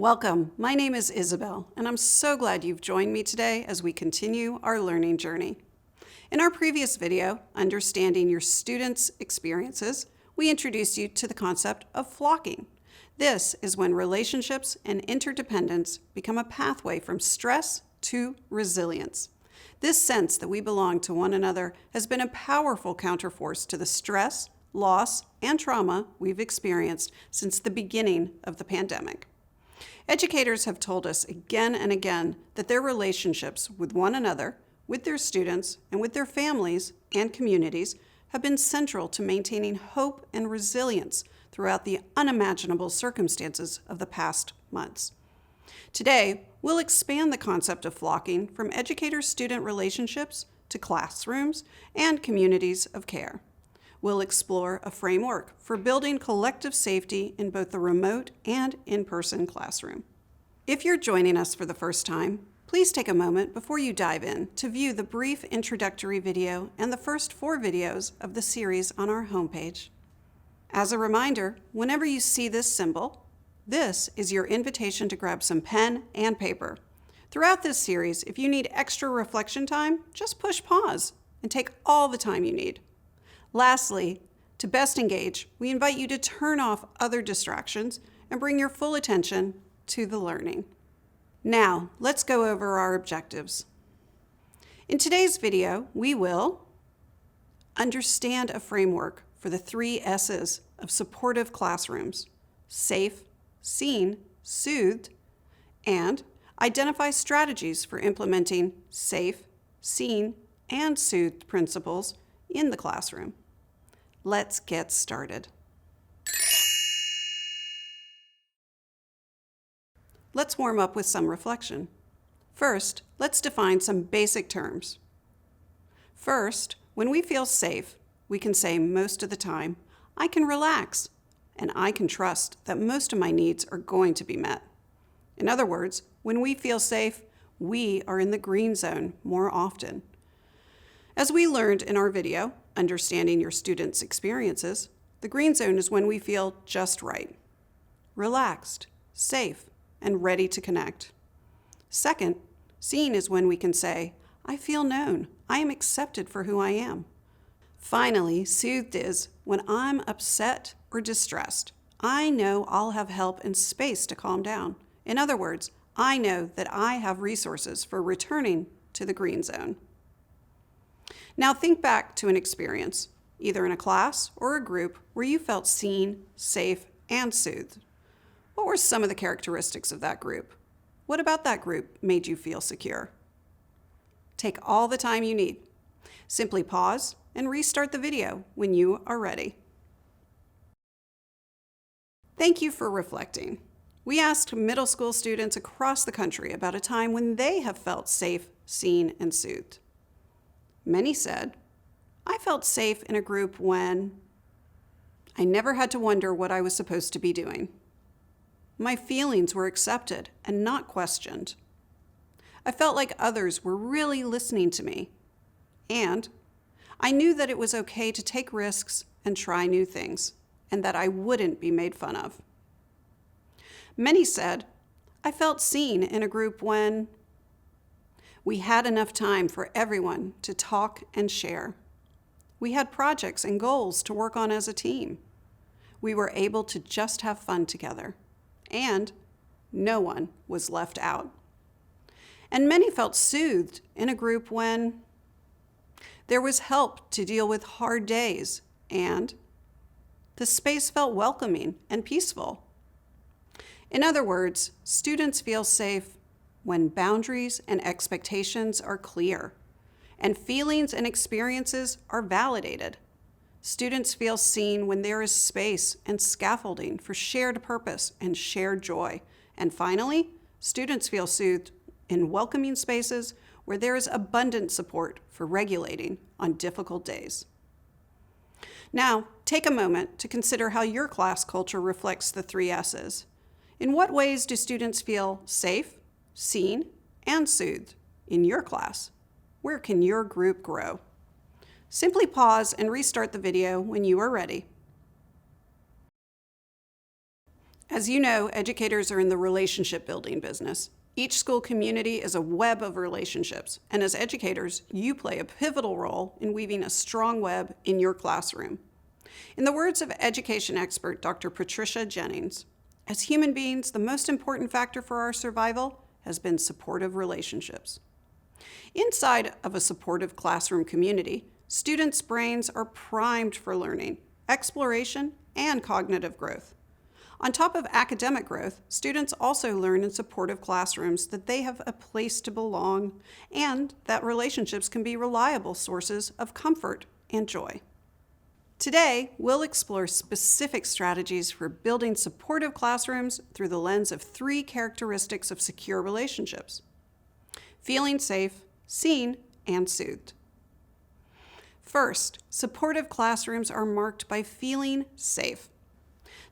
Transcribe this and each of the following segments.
Welcome. My name is Isabel, and I'm so glad you've joined me today as we continue our learning journey. In our previous video, Understanding Your Students' Experiences, we introduced you to the concept of flocking. This is when relationships and interdependence become a pathway from stress to resilience. This sense that we belong to one another has been a powerful counterforce to the stress, loss, and trauma we've experienced since the beginning of the pandemic. Educators have told us again and again that their relationships with one another, with their students, and with their families and communities have been central to maintaining hope and resilience throughout the unimaginable circumstances of the past months. Today, we'll expand the concept of flocking from educator-student relationships to classrooms and communities of care. We'll explore a framework for building collective safety in both the remote and in-person classroom. If you're joining us for the first time, please take a moment before you dive in to view the brief introductory video and the first 4 videos of the series on our homepage. As a reminder, whenever you see this symbol, this is your invitation to grab some pen and paper. Throughout this series, if you need extra reflection time, just push pause and take all the time you need. Lastly, to best engage, we invite you to turn off other distractions and bring your full attention to the learning. Now, let's go over our objectives. In today's video, we will understand a framework for the 3 S's of supportive classrooms: safe, seen, soothed, and identify strategies for implementing safe, seen, and soothed principles in the classroom. Let's get started. Let's warm up with some reflection. First, let's define some basic terms. First, when we feel safe, we can say most of the time, I can relax, and I can trust that most of my needs are going to be met. In other words, when we feel safe, we are in the green zone more often. As we learned in our video, Understanding Your Students' Experiences, the green zone is when we feel just right, relaxed, safe, and ready to connect. Second, seen is when we can say, I feel known, I am accepted for who I am. Finally, soothed is when I'm upset or distressed. I know I'll have help and space to calm down. In other words, I know that I have resources for returning to the green zone. Now think back to an experience, either in a class or a group, where you felt seen, safe, and soothed. What were some of the characteristics of that group? What about that group made you feel secure? Take all the time you need. Simply pause and restart the video when you are ready. Thank you for reflecting. We asked middle school students across the country about a time when they have felt safe, seen, and soothed. Many said, I felt safe in a group when I never had to wonder what I was supposed to be doing. My feelings were accepted and not questioned. I felt like others were really listening to me. And I knew that it was okay to take risks and try new things, and that I wouldn't be made fun of. Many said, I felt seen in a group when we had enough time for everyone to talk and share. We had projects and goals to work on as a team. We were able to just have fun together, and no one was left out. And many felt soothed in a group when there was help to deal with hard days, and the space felt welcoming and peaceful. In other words, students feel safe when boundaries and expectations are clear, and feelings and experiences are validated. Students feel seen when there is space and scaffolding for shared purpose and shared joy. And finally, students feel soothed in welcoming spaces where there is abundant support for regulating on difficult days. Now, take a moment to consider how your class culture reflects the 3 S's. In what ways do students feel safe, seen, and soothed in your class? Where can your group grow? Simply pause and restart the video when you are ready. As you know, educators are in the relationship building business. Each school community is a web of relationships, and as educators, you play a pivotal role in weaving a strong web in your classroom. In the words of education expert Dr. Patricia Jennings, as human beings, the most important factor for our survival has been supportive relationships. Inside of a supportive classroom community, students' brains are primed for learning, exploration, and cognitive growth. On top of academic growth, students also learn in supportive classrooms that they have a place to belong and that relationships can be reliable sources of comfort and joy. Today, we'll explore specific strategies for building supportive classrooms through the lens of 3 characteristics of secure relationships: feeling safe, seen, and soothed. First, supportive classrooms are marked by feeling safe.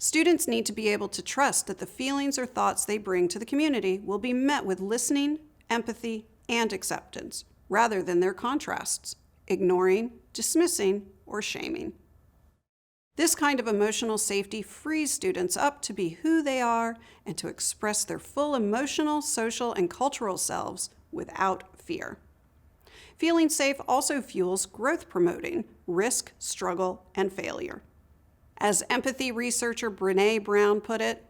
Students need to be able to trust that the feelings or thoughts they bring to the community will be met with listening, empathy, and acceptance, rather than their contrasts, ignoring, dismissing, or shaming. This kind of emotional safety frees students up to be who they are and to express their full emotional, social, and cultural selves without fear. Feeling safe also fuels growth-promoting risk, struggle, and failure. As empathy researcher Brené Brown put it,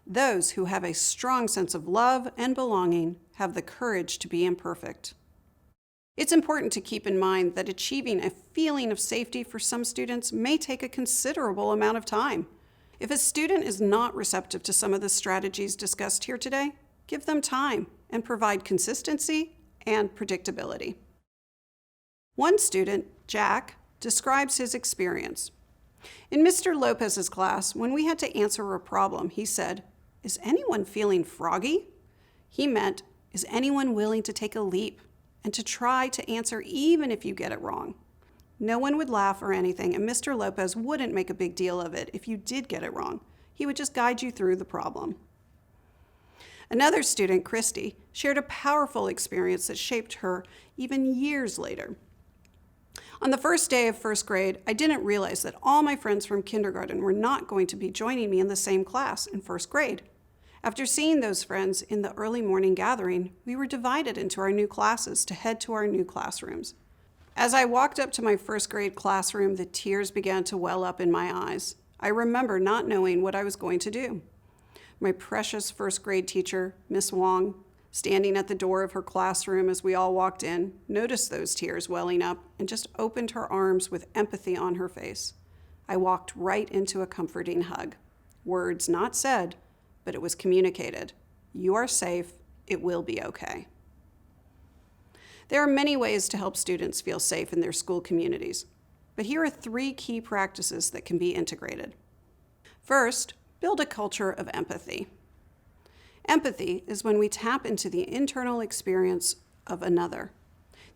those who have a strong sense of love and belonging have the courage to be imperfect. It's important to keep in mind that achieving a feeling of safety for some students may take a considerable amount of time. If a student is not receptive to some of the strategies discussed here today, give them time and provide consistency and predictability. One student, Jack, describes his experience. In Mr. Lopez's class, when we had to answer a problem, he said, "Is anyone feeling froggy?" He meant, is anyone willing to take a leap and to try to answer even if you get it wrong? No one would laugh or anything, and Mr. Lopez wouldn't make a big deal of it if you did get it wrong. He would just guide you through the problem. Another student, Christy, shared a powerful experience that shaped her even years later. On the first day of first grade, I didn't realize that all my friends from kindergarten were not going to be joining me in the same class in first grade. After seeing those friends in the early morning gathering, we were divided into our new classes to head to our new classrooms. As I walked up to my first grade classroom, the tears began to well up in my eyes. I remember not knowing what I was going to do. My precious first grade teacher, Miss Wong, standing at the door of her classroom as we all walked in, noticed those tears welling up and just opened her arms with empathy on her face. I walked right into a comforting hug. Words not said, but it was communicated. You are safe. It will be okay. There are many ways to help students feel safe in their school communities, but here are 3 key practices that can be integrated. First, build a culture of empathy. Empathy is when we tap into the internal experience of another.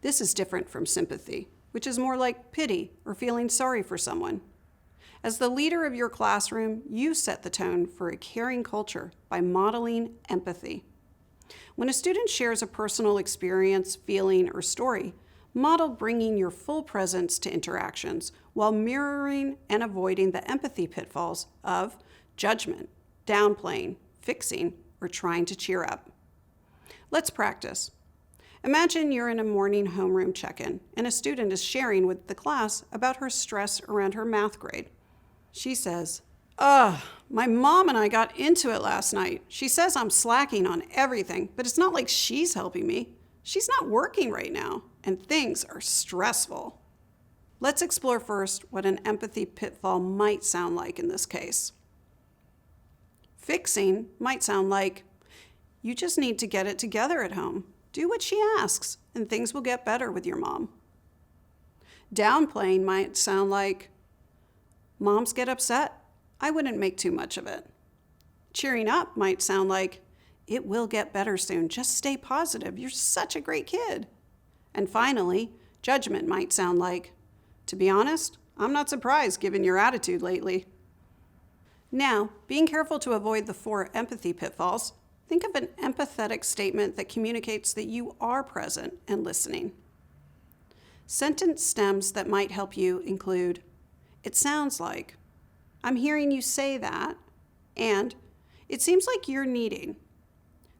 This is different from sympathy, which is more like pity or feeling sorry for someone. As the leader of your classroom, you set the tone for a caring culture by modeling empathy. When a student shares a personal experience, feeling, or story, model bringing your full presence to interactions while mirroring and avoiding the empathy pitfalls of judgment, downplaying, fixing, or trying to cheer up. Let's practice. Imagine you're in a morning homeroom check-in and a student is sharing with the class about her stress around her math grade. She says, my mom and I got into it last night. She says I'm slacking on everything, but it's not like she's helping me. She's not working right now, and things are stressful. Let's explore first what an empathy pitfall might sound like in this case. Fixing might sound like, you just need to get it together at home. Do what she asks, and things will get better with your mom. Downplaying might sound like, moms get upset. I wouldn't make too much of it. Cheering up might sound like, it will get better soon. Just stay positive. You're such a great kid. And finally, judgment might sound like, to be honest, I'm not surprised given your attitude lately. Now, being careful to avoid the 4 empathy pitfalls, think of an empathetic statement that communicates that you are present and listening. Sentence stems that might help you include, it sounds like, I'm hearing you say that, and it seems like you're needing.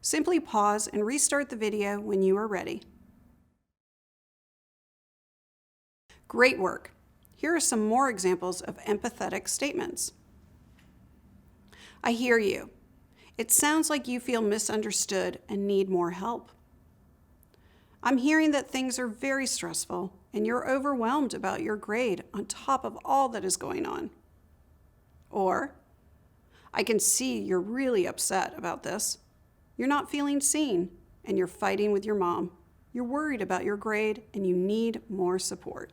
Simply pause and restart the video when you are ready. Great work. Here are some more examples of empathetic statements. I hear you. It sounds like you feel misunderstood and need more help. I'm hearing that things are very stressful and you're overwhelmed about your grade on top of all that is going on. Or, I can see you're really upset about this. You're not feeling seen and you're fighting with your mom. You're worried about your grade and you need more support.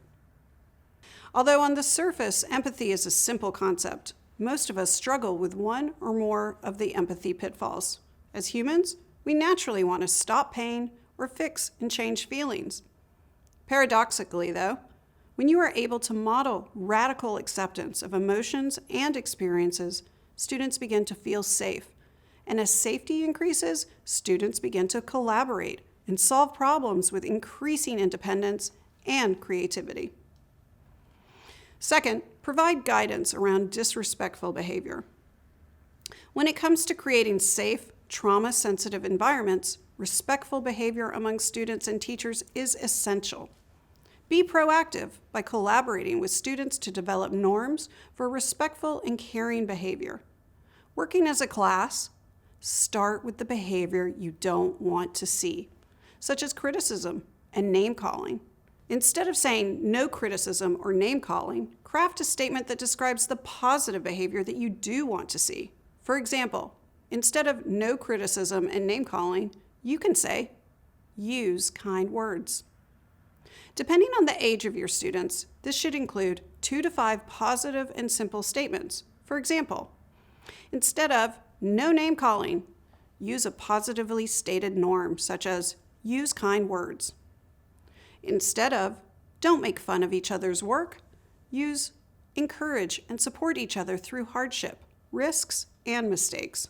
Although on the surface, empathy is a simple concept, most of us struggle with one or more of the empathy pitfalls. As humans, we naturally want to stop pain or fix and change feelings. Paradoxically, though, when you are able to model radical acceptance of emotions and experiences, students begin to feel safe. And as safety increases, students begin to collaborate and solve problems with increasing independence and creativity. Second, provide guidance around disrespectful behavior. When it comes to creating safe, trauma-sensitive environments, respectful behavior among students and teachers is essential. Be proactive by collaborating with students to develop norms for respectful and caring behavior. Working as a class, start with the behavior you don't want to see, such as criticism and name-calling. Instead of saying no criticism or name-calling, craft a statement that describes the positive behavior that you do want to see. For example, instead of no criticism and name-calling, you can say, use kind words. Depending on the age of your students, this should include 2 to 5 positive and simple statements. For example, instead of no name-calling, use a positively stated norm, such as use kind words. Instead of don't make fun of each other's work, use encourage and support each other through hardship, risks, and mistakes.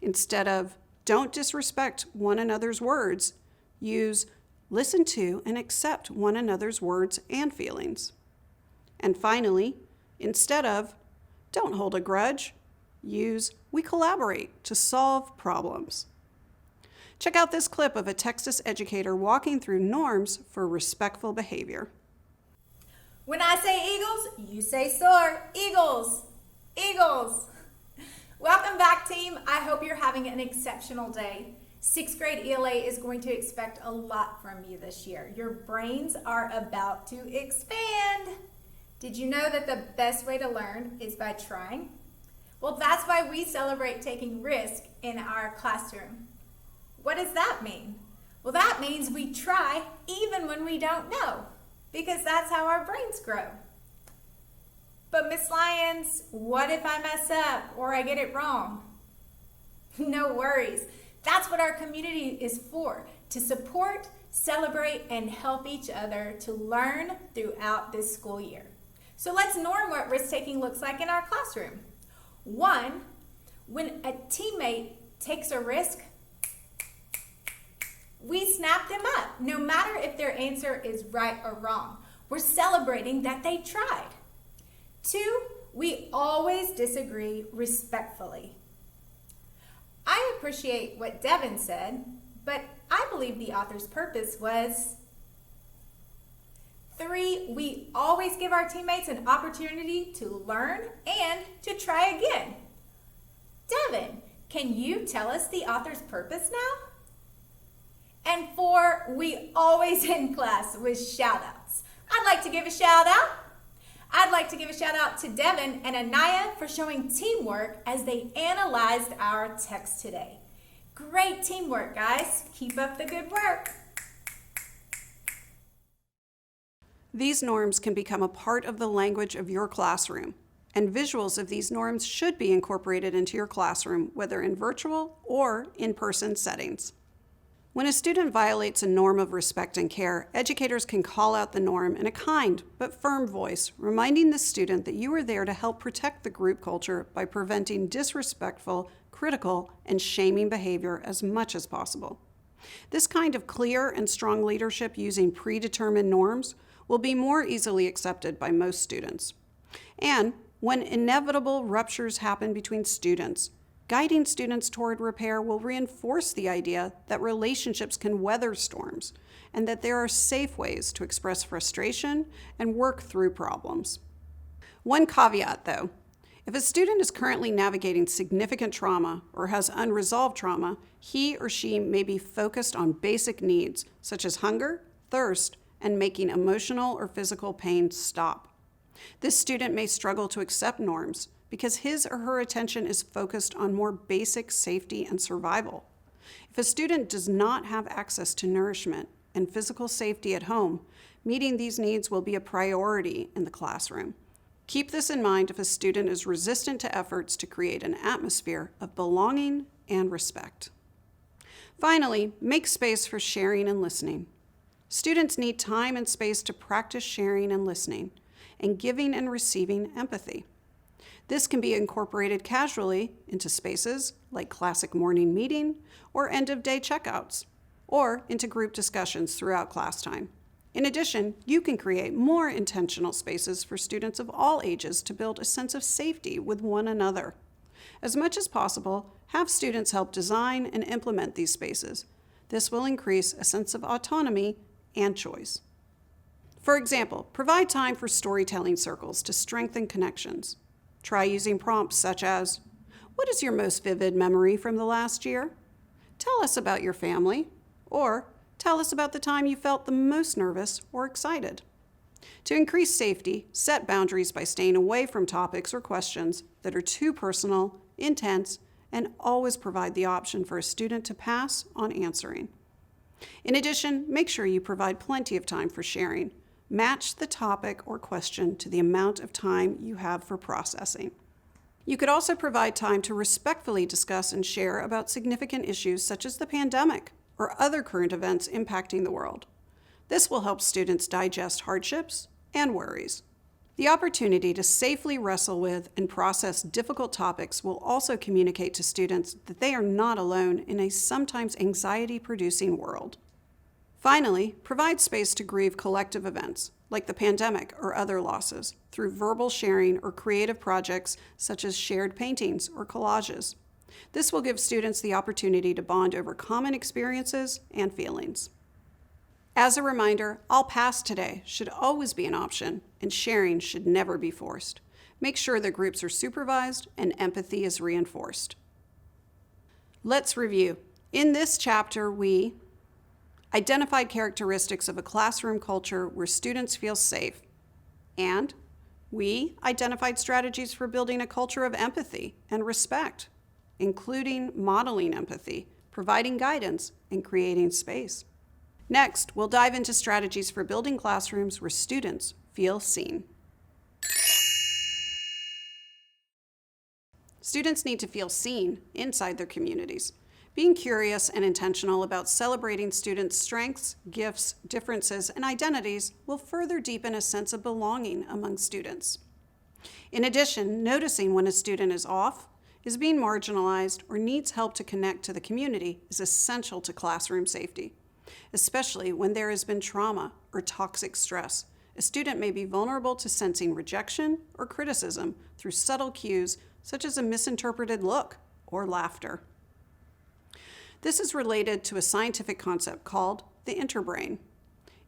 Instead of don't disrespect one another's words, use listen to and accept one another's words and feelings. And finally, instead of don't hold a grudge, use we collaborate to solve problems. Check out this clip of a Texas educator walking through norms for respectful behavior. When I say eagles, you say soar. Eagles, eagles. Welcome back, team. I hope you're having an exceptional day. 6th grade ELA is going to expect a lot from you this year. Your brains are about to expand. Did you know that the best way to learn is by trying? Well, that's why we celebrate taking risk in our classroom. What does that mean? Well, that means we try even when we don't know, because that's how our brains grow. But Miss Lyons, what if I mess up or I get it wrong? No worries. That's what our community is for, to support, celebrate, and help each other to learn throughout this school year. So let's norm what risk-taking looks like in our classroom. 1, when a teammate takes a risk, we snap them up, no matter if their answer is right or wrong. We're celebrating that they tried. 2, we always disagree respectfully. I appreciate what Devin said, but I believe the author's purpose was 3, we always give our teammates an opportunity to learn and to try again. Devin, can you tell us the author's purpose now? And 4, we always end class with shout outs. I'd like to give a shout out. I'd like to give a shout out to Devin and Anaya for showing teamwork as they analyzed our text today. Great teamwork, guys. Keep up the good work. These norms can become a part of the language of your classroom, and visuals of these norms should be incorporated into your classroom, whether in virtual or in-person settings. When a student violates a norm of respect and care, educators can call out the norm in a kind but firm voice, reminding the student that you are there to help protect the group culture by preventing disrespectful, critical, and shaming behavior as much as possible. This kind of clear and strong leadership using predetermined norms will be more easily accepted by most students. And when inevitable ruptures happen between students, Guiding students toward repair will reinforce the idea that relationships can weather storms and that there are safe ways to express frustration and work through problems. One caveat, though. If a student is currently navigating significant trauma or has unresolved trauma, he or she may be focused on basic needs such as hunger, thirst, and making emotional or physical pain stop. This student may struggle to accept norms because his or her attention is focused on more basic safety and survival. If a student does not have access to nourishment and physical safety at home, meeting these needs will be a priority in the classroom. Keep this in mind if a student is resistant to efforts to create an atmosphere of belonging and respect. Finally, make space for sharing and listening. Students need time and space to practice sharing and listening, and giving and receiving empathy. This can be incorporated casually into spaces like classic morning meeting or end-of-day checkouts, or into group discussions throughout class time. In addition, you can create more intentional spaces for students of all ages to build a sense of safety with one another. As much as possible, have students help design and implement these spaces. This will increase a sense of autonomy and choice. For example, provide time for storytelling circles to strengthen connections. Try using prompts such as, "What is your most vivid memory from the last year? Tell us about your family," or "Tell us about the time you felt the most nervous or excited." To increase safety, set boundaries by staying away from topics or questions that are too personal, intense, and always provide the option for a student to pass on answering. In addition, make sure you provide plenty of time for sharing. Match the topic or question to the amount of time you have for processing. You could also provide time to respectfully discuss and share about significant issues such as the pandemic or other current events impacting the world. This will help students digest hardships and worries. The opportunity to safely wrestle with and process difficult topics will also communicate to students that they are not alone in a sometimes anxiety-producing world. Finally, provide space to grieve collective events, like the pandemic or other losses, through verbal sharing or creative projects such as shared paintings or collages. This will give students the opportunity to bond over common experiences and feelings. As a reminder, I'll pass today should always be an option, and sharing should never be forced. Make sure that groups are supervised and empathy is reinforced. Let's review. In this chapter, we identified characteristics of a classroom culture where students feel safe, and we identified strategies for building a culture of empathy and respect, including modeling empathy, providing guidance, and creating space. Next, we'll dive into strategies for building classrooms where students feel seen. Students need to feel seen inside their communities. Being curious and intentional about celebrating students' strengths, gifts, differences, and identities will further deepen a sense of belonging among students. In addition, noticing when a student is off, is being marginalized, or needs help to connect to the community is essential to classroom safety, especially when there has been trauma or toxic stress. A student may be vulnerable to sensing rejection or criticism through subtle cues such as a misinterpreted look or laughter. This is related to a scientific concept called the interbrain.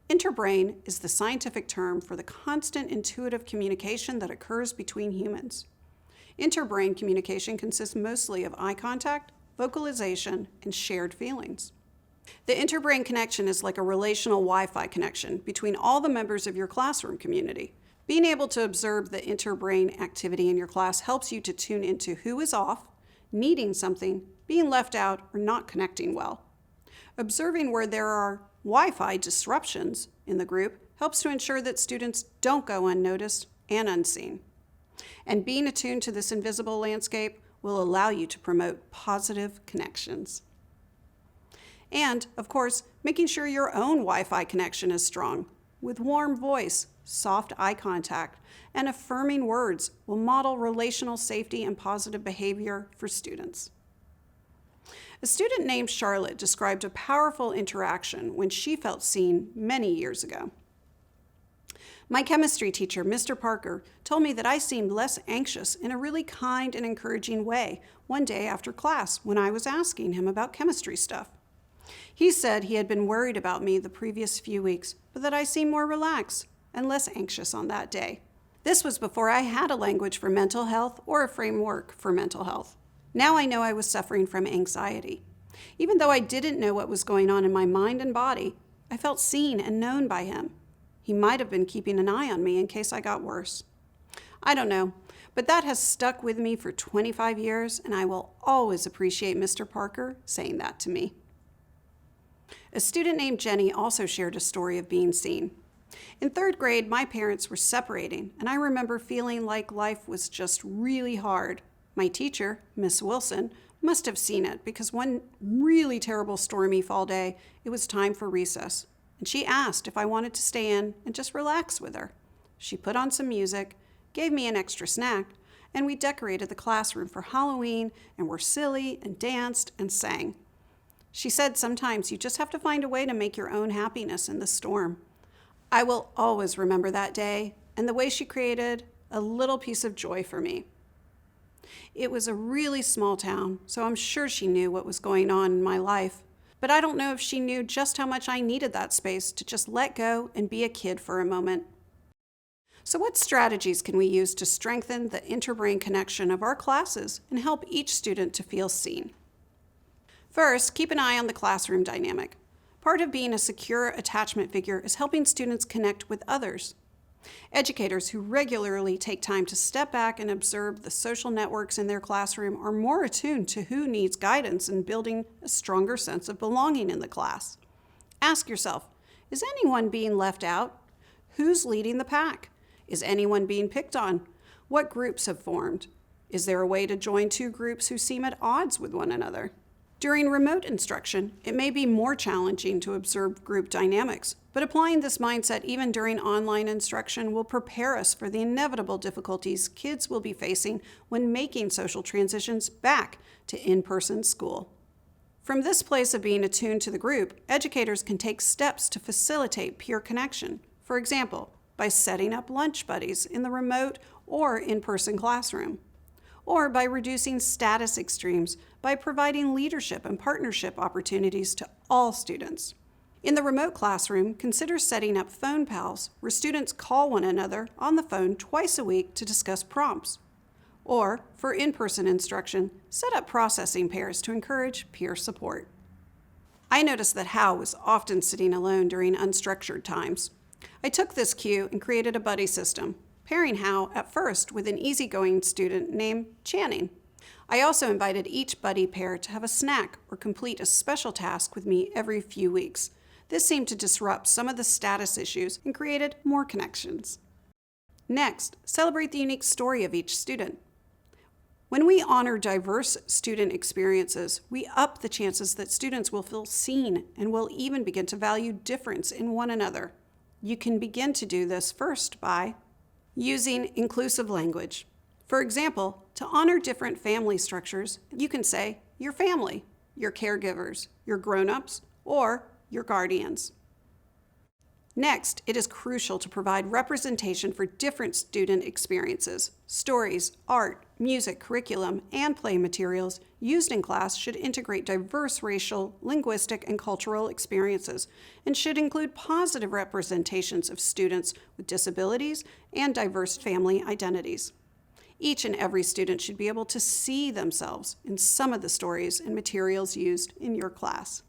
Interbrain is the scientific term for the constant intuitive communication that occurs between humans. Interbrain communication consists mostly of eye contact, vocalization, and shared feelings. The interbrain connection is like a relational Wi-Fi connection between all the members of your classroom community. Being able to observe the interbrain activity in your class helps you to tune into who is off, needing something, being left out, or not connecting well. Observing where there are Wi-Fi disruptions in the group helps to ensure that students don't go unnoticed and unseen. And being attuned to this invisible landscape will allow you to promote positive connections. And, of course, making sure your own Wi-Fi connection is strong, with warm voice, soft eye contact, and affirming words will model relational safety and positive behavior for students. A student named Charlotte described a powerful interaction when she felt seen many years ago. My chemistry teacher, Mr. Parker, told me that I seemed less anxious in a really kind and encouraging way one day after class when I was asking him about chemistry stuff. He said he had been worried about me the previous few weeks, but that I seemed more relaxed and less anxious on that day. This was before I had a language for mental health or a framework for mental health. Now I know I was suffering from anxiety. Even though I didn't know what was going on in my mind and body, I felt seen and known by him. He might have been keeping an eye on me in case I got worse. I don't know, but that has stuck with me for 25 years, and I will always appreciate Mr. Parker saying that to me. A student named Jenny also shared a story of being seen. In 3rd grade, my parents were separating, and I remember feeling like life was just really hard. My teacher, Miss Wilson, must have seen it because one really terrible stormy fall day, it was time for recess, and she asked if I wanted to stay in and just relax with her. She put on some music, gave me an extra snack, and we decorated the classroom for Halloween and were silly and danced and sang. She said sometimes you just have to find a way to make your own happiness in the storm. I will always remember that day and the way she created a little piece of joy for me. It was a really small town, so I'm sure she knew what was going on in my life, but I don't know if she knew just how much I needed that space to just let go and be a kid for a moment. So what strategies can we use to strengthen the interbrain connection of our classes and help each student to feel seen? First, keep an eye on the classroom dynamic. Part of being a secure attachment figure is helping students connect with others. Educators who regularly take time to step back and observe the social networks in their classroom are more attuned to who needs guidance in building a stronger sense of belonging in the class. Ask yourself, is anyone being left out? Who's leading the pack? Is anyone being picked on? What groups have formed? Is there a way to join 2 groups who seem at odds with one another? During remote instruction, it may be more challenging to observe group dynamics, but applying this mindset even during online instruction will prepare us for the inevitable difficulties kids will be facing when making social transitions back to in-person school. From this place of being attuned to the group, educators can take steps to facilitate peer connection. For example, by setting up lunch buddies in the remote or in-person classroom, or by reducing status extremes by providing leadership and partnership opportunities to all students. In the remote classroom, consider setting up phone pals where students call one another on the phone twice a week to discuss prompts. Or, for in-person instruction, set up processing pairs to encourage peer support. I noticed that Hal was often sitting alone during unstructured times. I took this cue and created a buddy system, pairing Hal at first with an easygoing student named Channing. I also invited each buddy pair to have a snack or complete a special task with me every few weeks. This seemed to disrupt some of the status issues and created more connections. Next, celebrate the unique story of each student. When we honor diverse student experiences, we up the chances that students will feel seen and will even begin to value difference in one another. You can begin to do this first by using inclusive language. For example, to honor different family structures, you can say your family, your caregivers, your grown-ups, or your guardians. Next, it is crucial to provide representation for different student experiences. Stories, art, music, curriculum, and play materials used in class should integrate diverse racial, linguistic, and cultural experiences, and should include positive representations of students with disabilities and diverse family identities. Each and every student should be able to see themselves in some of the stories and materials used in your class.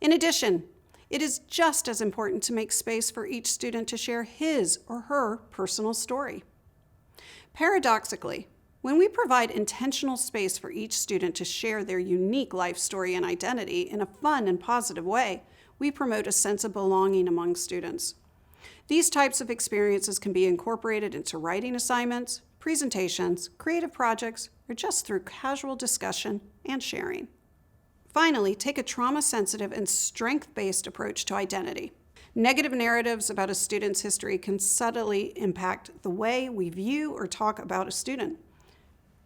In addition, it is just as important to make space for each student to share his or her personal story. Paradoxically, when we provide intentional space for each student to share their unique life story and identity in a fun and positive way, we promote a sense of belonging among students. These types of experiences can be incorporated into writing assignments, presentations, creative projects, or just through casual discussion and sharing. Finally, take a trauma-sensitive and strength-based approach to identity. Negative narratives about a student's history can subtly impact the way we view or talk about a student.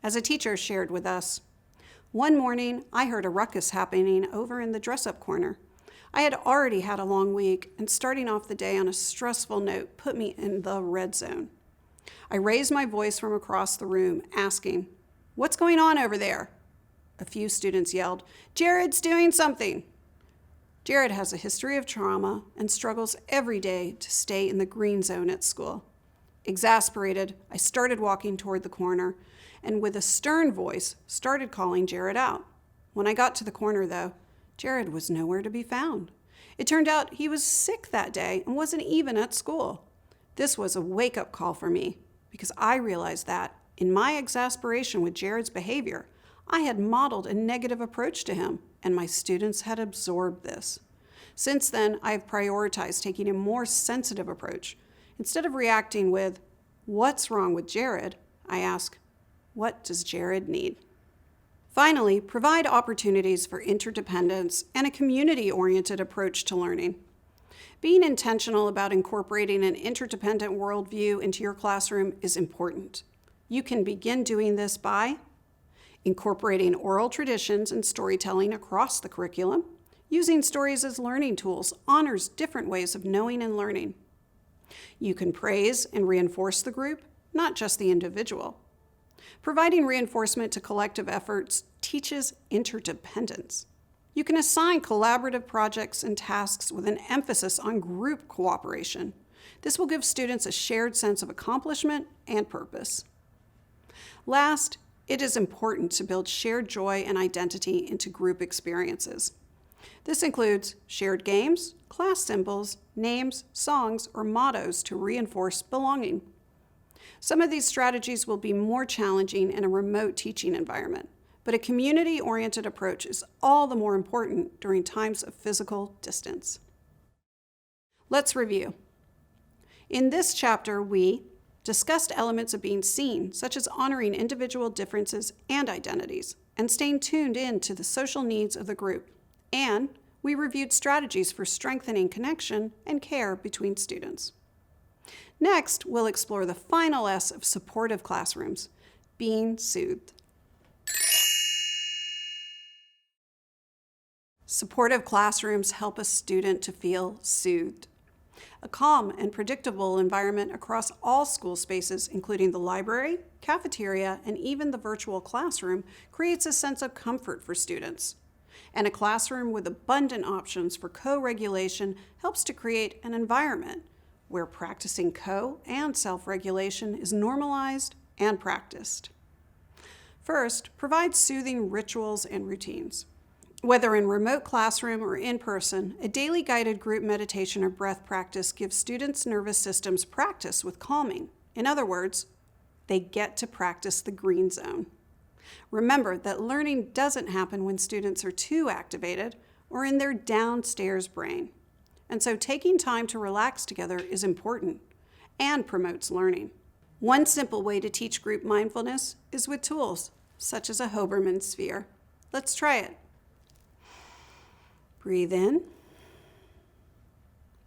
As a teacher shared with us, one morning I heard a ruckus happening over in the dress-up corner. I had already had a long week, and starting off the day on a stressful note put me in the red zone. I raised my voice from across the room, asking, "What's going on over there?" A few students yelled, "Jared's doing something." Jared has a history of trauma and struggles every day to stay in the green zone at school. Exasperated, I started walking toward the corner, and with a stern voice, started calling Jared out. When I got to the corner, though, Jared was nowhere to be found. It turned out he was sick that day and wasn't even at school. This was a wake-up call for me, because I realized that, in my exasperation with Jared's behavior, I had modeled a negative approach to him, and my students had absorbed this. Since then, I have prioritized taking a more sensitive approach. Instead of reacting with, "What's wrong with Jared?" I ask, "What does Jared need?" Finally, provide opportunities for interdependence and a community-oriented approach to learning. Being intentional about incorporating an interdependent worldview into your classroom is important. You can begin doing this by incorporating oral traditions and storytelling across the curriculum. Using stories as learning tools honors different ways of knowing and learning. You can praise and reinforce the group, not just the individual. Providing reinforcement to collective efforts teaches interdependence. You can assign collaborative projects and tasks with an emphasis on group cooperation. This will give students a shared sense of accomplishment and purpose. Last, it is important to build shared joy and identity into group experiences. This includes shared games, class symbols, names, songs, or mottos to reinforce belonging. Some of these strategies will be more challenging in a remote teaching environment, but a community-oriented approach is all the more important during times of physical distance. Let's review. In this chapter, we discussed elements of being seen, such as honoring individual differences and identities, and staying tuned in to the social needs of the group. And we reviewed strategies for strengthening connection and care between students. Next, we'll explore the final S of supportive classrooms, being soothed. Supportive classrooms help a student to feel soothed. A calm and predictable environment across all school spaces, including the library, cafeteria, and even the virtual classroom, creates a sense of comfort for students. And a classroom with abundant options for co-regulation helps to create an environment where practicing co- and self-regulation is normalized and practiced. First, provide soothing rituals and routines. Whether in remote classroom or in person, a daily guided group meditation or breath practice gives students' nervous systems practice with calming. In other words, they get to practice the green zone. Remember that learning doesn't happen when students are too activated or in their downstairs brain. And so taking time to relax together is important and promotes learning. One simple way to teach group mindfulness is with tools, such as a Hoberman sphere. Let's try it. Breathe in,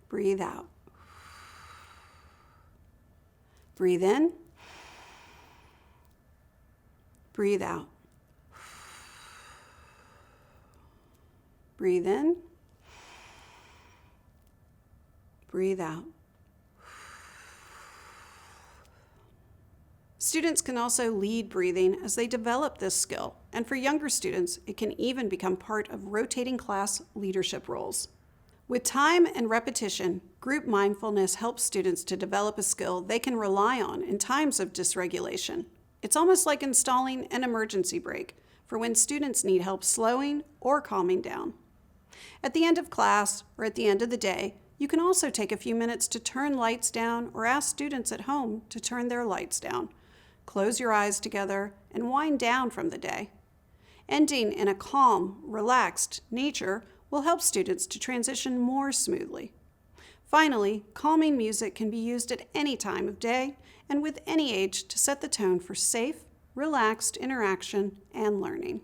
breathe out. Breathe in, breathe out. Breathe in, breathe out. Students can also lead breathing as they develop this skill, and for younger students, it can even become part of rotating class leadership roles. With time and repetition, group mindfulness helps students to develop a skill they can rely on in times of dysregulation. It's almost like installing an emergency brake for when students need help slowing or calming down. At the end of class or at the end of the day, you can also take a few minutes to turn lights down or ask students at home to turn their lights down. Close your eyes together and wind down from the day. Ending in a calm, relaxed nature will help students to transition more smoothly. Finally, calming music can be used at any time of day and with any age to set the tone for safe, relaxed interaction and learning.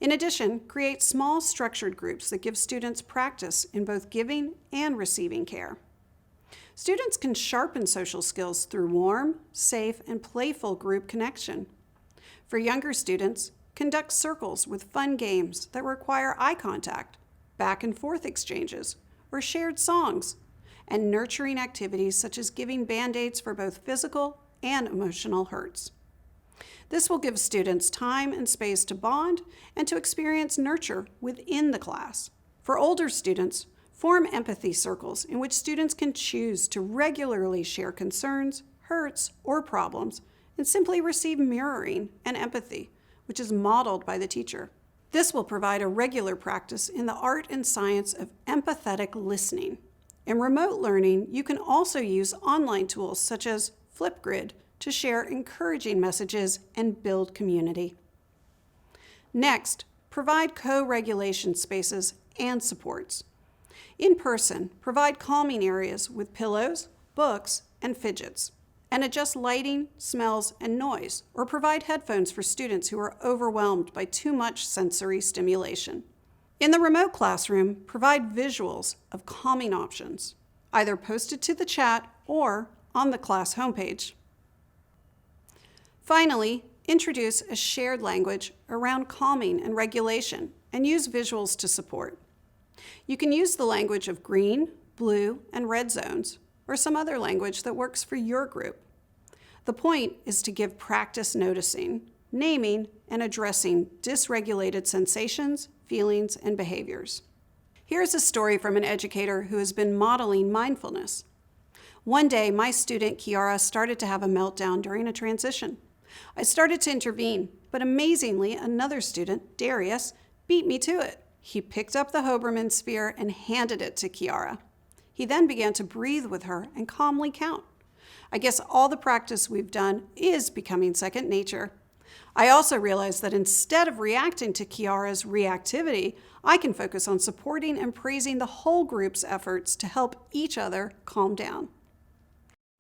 In addition, create small structured groups that give students practice in both giving and receiving care. Students can sharpen social skills through warm, safe, and playful group connection. For younger students, conduct circles with fun games that require eye contact, back and forth exchanges, or shared songs, and nurturing activities such as giving Band-Aids for both physical and emotional hurts. This will give students time and space to bond and to experience nurture within the class. For older students, form empathy circles in which students can choose to regularly share concerns, hurts, or problems, and simply receive mirroring and empathy, which is modeled by the teacher. This will provide a regular practice in the art and science of empathetic listening. In remote learning, you can also use online tools such as Flipgrid to share encouraging messages and build community. Next, provide co-regulation spaces and supports. In person, provide calming areas with pillows, books, and fidgets, and adjust lighting, smells, and noise, or provide headphones for students who are overwhelmed by too much sensory stimulation. In the remote classroom, provide visuals of calming options, either posted to the chat or on the class homepage. Finally, introduce a shared language around calming and regulation and use visuals to support. You can use the language of green, blue, and red zones, or some other language that works for your group. The point is to give practice noticing, naming, and addressing dysregulated sensations, feelings, and behaviors. Here's a story from an educator who has been modeling mindfulness. One day, my student Kiara started to have a meltdown during a transition. I started to intervene, but amazingly, another student, Darius, beat me to it. He picked up the Hoberman sphere and handed it to Kiara. He then began to breathe with her and calmly count. I guess all the practice we've done is becoming second nature. I also realized that instead of reacting to Kiara's reactivity, I can focus on supporting and praising the whole group's efforts to help each other calm down.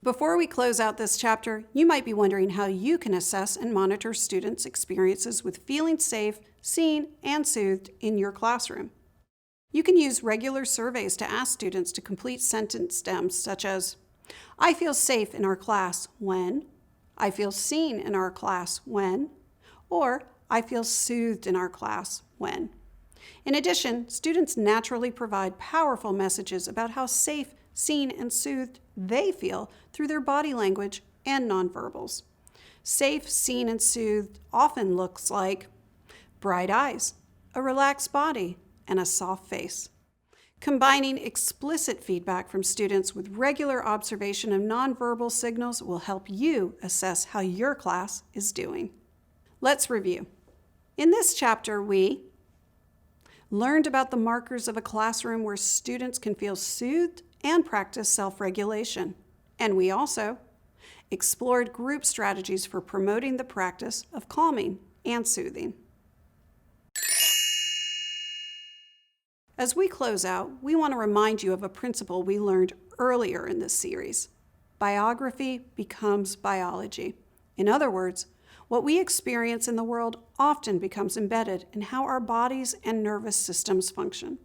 Before we close out this chapter, you might be wondering how you can assess and monitor students' experiences with feeling safe, seen, and soothed in your classroom. You can use regular surveys to ask students to complete sentence stems such as, I feel safe in our class when, I feel seen in our class when, or I feel soothed in our class when. In addition, students naturally provide powerful messages about how safe, seen, and soothed they feel through their body language and nonverbals. Safe, seen, and soothed often looks like bright eyes, a relaxed body, and a soft face. Combining explicit feedback from students with regular observation of nonverbal signals will help you assess how your class is doing. Let's review. In this chapter, we learned about the markers of a classroom where students can feel soothed and practice self-regulation. And we also explored group strategies for promoting the practice of calming and soothing. As we close out, we want to remind you of a principle we learned earlier in this series. Biography becomes biology. In other words, what we experience in the world often becomes embedded in how our bodies and nervous systems function.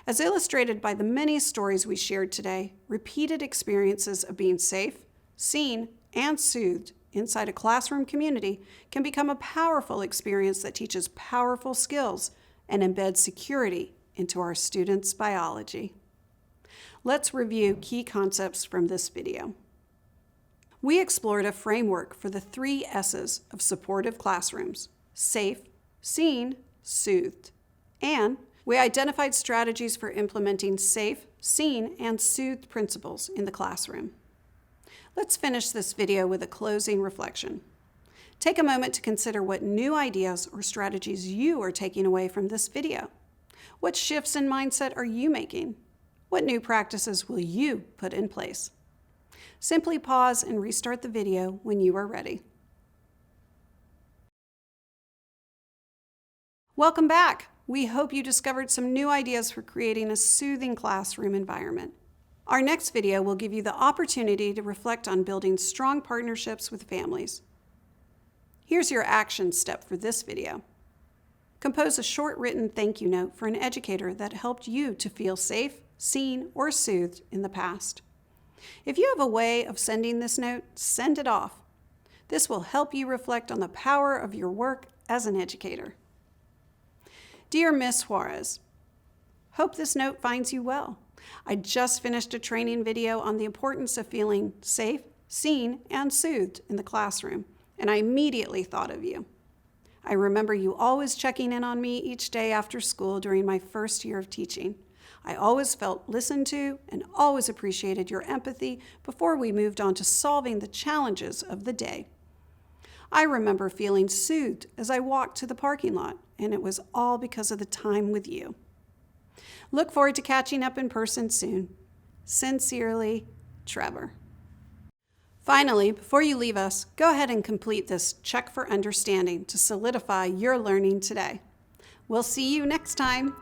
As illustrated by the many stories we shared today, repeated experiences of being safe, seen, and soothed inside a classroom community can become a powerful experience that teaches powerful skills and embeds security into our students' biology. Let's review key concepts from this video. We explored a framework for the 3 S's of supportive classrooms: safe, seen, soothed, and we identified strategies for implementing safe, seen, and soothed principles in the classroom. Let's finish this video with a closing reflection. Take a moment to consider what new ideas or strategies you are taking away from this video. What shifts in mindset are you making? What new practices will you put in place? Simply pause and restart the video when you are ready. Welcome back. We hope you discovered some new ideas for creating a soothing classroom environment. Our next video will give you the opportunity to reflect on building strong partnerships with families. Here's your action step for this video. Compose a short written thank you note for an educator that helped you to feel safe, seen, or soothed in the past. If you have a way of sending this note, send it off. This will help you reflect on the power of your work as an educator. Dear Ms. Juarez, Hope this note finds you well. I just finished a training video on the importance of feeling safe, seen, and soothed in the classroom, and I immediately thought of you. I remember you always checking in on me each day after school during my first year of teaching. I always felt listened to and always appreciated your empathy before we moved on to solving the challenges of the day. I remember feeling soothed as I walked to the parking lot, and it was all because of the time with you. Look forward to catching up in person soon. Sincerely, Trevor. Finally, before you leave us, go ahead and complete this check for understanding to solidify your learning today. We'll see you next time.